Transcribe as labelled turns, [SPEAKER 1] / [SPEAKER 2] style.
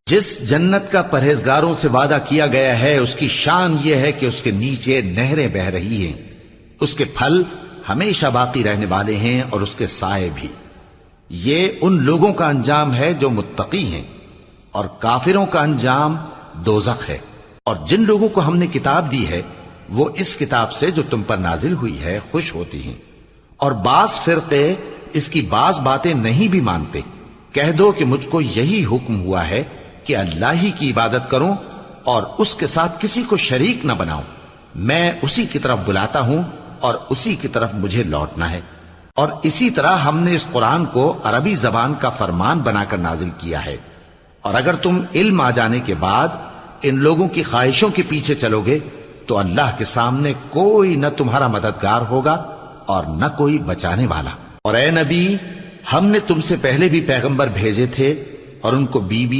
[SPEAKER 1] जिस जन्नत का परहेजगारों से वादा किया गया है उसकी शान यह है कि उसके नीचे नहरें बह रही हैं, उसके फल हमेशा बाकी रहने वाले हैं और उसके साए भी। ये उन लोगों का अंजाम है जो मुत्तकी हैं, और काफिरों का अंजाम दोज़ख है। और जिन लोगों को हमने किताब दी है वो इस किताब से जो तुम पर नाजिल हुई है खुश होती हैं, और बास फिरके इसकी बाज बातें नहीं भी मानते। कह दो कि मुझको यही हुक्म हुआ है कि अल्लाह ही की इबादत करूं और उसके साथ किसी को शरीक न बनाऊं। मैं उसी की तरफ बुलाता हूं और उसी की तरफ मुझे लौटना है। और इसी तरह हमने इस कुरान को अरबी जबान का फरमान बनाकर नाजिल किया है। और अगर तुम इल्म आ जाने के बाद इन लोगों की ख्वाहिशों के पीछे चलोगे तो अल्लाह के सामने कोई न तुम्हारा मददगार होगा और न कोई बचाने वाला। और ए नबी, हमने तुमसे पहले भी पैगंबर भेजे थे और उनको बीबी